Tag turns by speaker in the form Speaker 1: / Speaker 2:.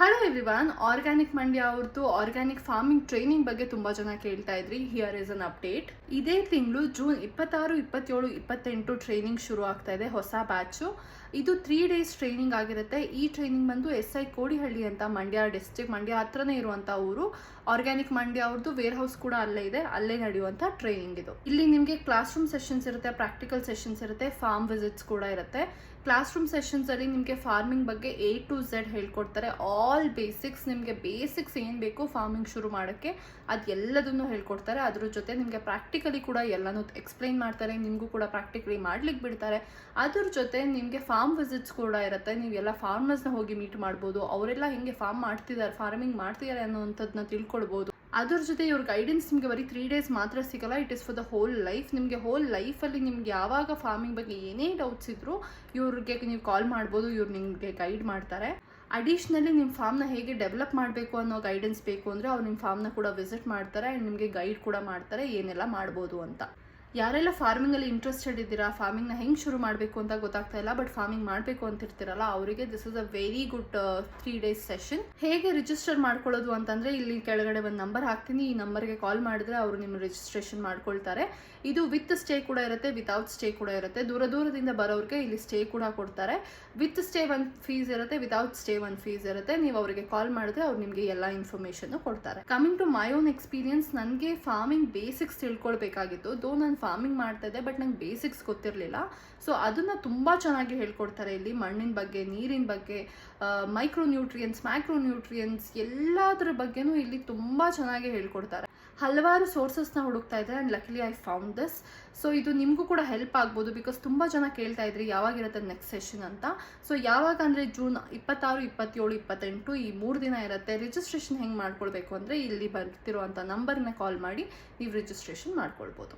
Speaker 1: Hello everyone, organic Mandya ಅವ್ರದ್ದು organic farming training ಬಗ್ಗೆ ತುಂಬಾ ಜನ ಕೇಳ್ತಾ ಇದ್ರಿ. Here is an update. ಇದೇ ತಿಂಗಳು ಜೂನ್ 26, 27, 28 ಟ್ರೈನಿಂಗ್ ಶುರು ಆಗ್ತಾ ಇದೆ, ಹೊಸ ಬ್ಯಾಚು. ಇದು 3 days ಟ್ರೈನಿಂಗ್ ಆಗಿರುತ್ತೆ. ಈ ಟ್ರೈನಿಂಗ್ ಬಂದು SI ಕೋಡಿಹಳ್ಳಿ ಅಂತ, ಮಂಡ್ಯ ಡಿಸ್ಟ್ರಿಕ್ಟ್, ಮಂಡ್ಯ ಹತ್ರನೇ ಇರುವಂತ ಊರು. ಆರ್ಗ್ಯಾನಿಕ್ ಮಂಡ್ಯ ಅವ್ರದ್ದು ವೇರ್ ಹೌಸ್ ಕೂಡ ಅಲ್ಲೇ ಇದೆ, ಅಲ್ಲೇ ನಡೆಯುವಂತ ಟ್ರೈನಿಂಗ್ ಇದು. ಇಲ್ಲಿ ನಿಮಗೆ ಕ್ಲಾಸ್ ರೂಮ್ ಸೆಷನ್ಸ್ ಇರುತ್ತೆ, ಪ್ರಾಕ್ಟಿಕಲ್ ಸೆಷನ್ಸ್ ಇರುತ್ತೆ, ಫಾರ್ಮ್ ವಿಸಿಟ್ಸ್ ಕೂಡ ಇರುತ್ತೆ. ಕ್ಲಾಸ್ ರೂಮ್ ಸೆಷನ್ಸ್ ಅಲ್ಲಿ ನಿಮಗೆ ಫಾರ್ಮಿಂಗ್ ಬಗ್ಗೆ A to Z ಹೇಳ್ಕೊಡ್ತಾರೆ. ಆಲ್ ಬೇಸಿಕ್ಸ್, ನಿಮಗೆ ಬೇಸಿಕ್ಸ್ ಏನು ಬೇಕು ಫಾರ್ಮಿಂಗ್ ಶುರು ಮಾಡೋಕ್ಕೆ ಅದೆಲ್ಲದನ್ನು ಹೇಳ್ಕೊಡ್ತಾರೆ. ಅದ್ರ ಜೊತೆ ನಿಮಗೆ ಪ್ರಾಕ್ಟಿಕಲಿ ಕೂಡ ಎಲ್ಲನೂ ಎಕ್ಸ್ಪ್ಲೈನ್ ಮಾಡ್ತಾರೆ, ನಿಮಗೂ ಕೂಡ ಪ್ರಾಕ್ಟಿಕಲಿ ಮಾಡ್ಲಿಕ್ಕೆ ಬಿಡ್ತಾರೆ. ಅದ್ರ ಜೊತೆ ನಿಮಗೆ ಫಾರ್ಮ್ ವಿಸಿಟ್ಸ್ ಕೂಡ ಇರುತ್ತೆ. ನೀವೆಲ್ಲ ಫಾರ್ಮರ್ಸ್ನ ಹೋಗಿ ಮೀಟ್ ಮಾಡ್ಬೋದು, ಅವರೆಲ್ಲ ಹೆಂಗೆ ಫಾರ್ಮಿಂಗ್ ಮಾಡ್ತಿದ್ದಾರೆ ಅನ್ನೋವಂಥದ್ದನ್ನ ತಿಳ್ಕೊಳ್ಬೋದು. ಅದ್ರ ಜೊತೆ ಇವ್ರ ಗೈಡೆನ್ಸ್ ನಿಮಗೆ ಬರೀ 3 days ಮಾತ್ರ ಸಿಗಲ್ಲ, it is for the whole life. ನಿಮಗೆ ಹೋಲ್ ಲೈಫಲ್ಲಿ ನಿಮ್ಗೆ ಯಾವಾಗ ಫಾರ್ಮಿಂಗ್ ಬಗ್ಗೆ ಏನೇ ಡೌಟ್ಸ್ ಇದ್ರೂ ಇವ್ರಿಗೆ ನೀವು ಕಾಲ್ ಮಾಡ್ಬೋದು, ಇವ್ರು ನಿಮಗೆ ಗೈಡ್ ಮಾಡ್ತಾರೆ. ಅಡಿಷ್ನಲಿ ನಿಮ್ಮ ಫಾರ್ಮ್ನ ಹೇಗೆ ಡೆವಲಪ್ ಮಾಡಬೇಕು ಅನ್ನೋ ಗೈಡೆನ್ಸ್ ಬೇಕು ಅಂದರೆ ಅವ್ರು ನಿಮ್ಮ ಫಾರ್ಮ್ನ ಕೂಡ ವಿಸಿಟ್ ಮಾಡ್ತಾರೆ ಆ್ಯಂಡ್ ನಿಮಗೆ ಗೈಡ್ ಕೂಡ ಮಾಡ್ತಾರೆ ಏನೆಲ್ಲ ಮಾಡ್ಬೋದು ಅಂತ. ಯಾರೆಲ್ಲ ಫಾರ್ಮಿಂಗಲ್ಲಿ ಇಂಟ್ರೆಸ್ಟೆಡ್ ಇದ್ದೀರಾ, ಫಾರ್ಮಿಂಗ್ನ ಹೆಂಗೆ ಶುರು ಮಾಡಬೇಕು ಅಂತ ಗೊತ್ತಾಗ್ತಾ ಇಲ್ಲ, ಬಟ್ ಫಾರ್ಮಿಂಗ್ ಮಾಡಬೇಕು ಅಂತಿರ್ತೀರಲ್ಲ, ಅವರಿಗೆ this is a very good 3 days session. ಹೇಗೆ ರಿಜಿಸ್ಟರ್ ಮಾಡ್ಕೊಳ್ಳೋದು ಅಂತಂದರೆ ಇಲ್ಲಿ ಕೆಳಗಡೆ ಒಂದು ನಂಬರ್ ಹಾಕ್ತೀನಿ, ಈ ನಂಬರ್ಗೆ ಕಾಲ್ ಮಾಡಿದ್ರೆ ಅವರು ನಿಮ್ಮ ರಿಜಿಸ್ಟ್ರೇಷನ್ ಮಾಡ್ಕೊಳ್ತಾರೆ. ಇದು ವಿತ್ ಸ್ಟೇ ಕೂಡ ಇರುತ್ತೆ, ವಿತೌಟ್ ಸ್ಟೇ ಕೂಡ ಇರುತ್ತೆ. ದೂರದಿಂದ ಬರೋರಿಗೆ ಇಲ್ಲಿ ಸ್ಟೇ ಕೂಡ ಕೊಡ್ತಾರೆ. ವಿತ್ ಸ್ಟೇ ಒಂದು ಫೀಸ್ ಇರುತ್ತೆ, ವಿತೌಟ್ ಸ್ಟೇ ಒಂದು ಫೀಸ್ ಇರುತ್ತೆ. ನೀವು ಅವರಿಗೆ ಕಾಲ್ ಮಾಡಿದ್ರೆ ಅವ್ರು ನಿಮಗೆ ಎಲ್ಲ ಇನ್ಫಾರ್ಮೇಷನ್ ಕೊಡ್ತಾರೆ. Coming to my own experience, ನನಗೆ ಫಾರ್ಮಿಂಗ್ ಬೇಸಿಕ್ಸ್ ತಿಳ್ಕೊಳ್ಬೇಕಾಗಿತ್ತು. ದೋ ನಾನು ಫಾರ್ಮಿಂಗ್ ಮಾಡ್ತಾ ಇದ್ದೆ, ಬಟ್ ನಂಗೆ ಬೇಸಿಕ್ಸ್ ಗೊತ್ತಿರಲಿಲ್ಲ. ಸೊ ಅದನ್ನು ತುಂಬ ಚೆನ್ನಾಗಿ ಹೇಳ್ಕೊಡ್ತಾರೆ ಇಲ್ಲಿ. ಮಣ್ಣಿನ ಬಗ್ಗೆ, ನೀರಿನ ಬಗ್ಗೆ, ಮೈಕ್ರೋ ನ್ಯೂಟ್ರಿಯೆಂಟ್ಸ್, ಮ್ಯಾಕ್ರೋ ನ್ಯೂಟ್ರಿಯೆಂಟ್ಸ್ ಎಲ್ಲದರ ಬಗ್ಗೆನೂ ಇಲ್ಲಿ ತುಂಬ ಚೆನ್ನಾಗಿ ಹೇಳ್ಕೊಡ್ತಾರೆ. ಹಲವಾರು ಸೋರ್ಸಸ್ನ ಹುಡುಕ್ತಾ ಇದ್ದಾರೆ and luckily I found this. So ಇದು ನಿಮಗೂ ಕೂಡ ಹೆಲ್ಪ್ ಆಗ್ಬೋದು, ಬಿಕಾಸ್ ತುಂಬ ಜನ ಕೇಳ್ತಾ ಇದ್ರಿ ಯಾವಾಗಿರುತ್ತೆ ನೆಕ್ಸ್ಟ್ ಸೆಷನ್ ಅಂತ. ಸೊ ಯಾವಾಗ ಅಂದರೆ ಜೂನ್ 26, 27, 28 ಈ 3 ದಿನ ಇರುತ್ತೆ. ರಿಜಿಸ್ಟ್ರೇಷನ್ ಹೆಂಗೆ ಮಾಡ್ಕೊಳ್ಬೇಕು ಅಂದರೆ ಇಲ್ಲಿ ಬರ್ತಿರುವಂಥ ನಂಬರ್ನ ಕಾಲ್ ಮಾಡಿ ನೀವು ರಿಜಿಸ್ಟ್ರೇಷನ್ ಮಾಡ್ಕೊಳ್ಬೋದು.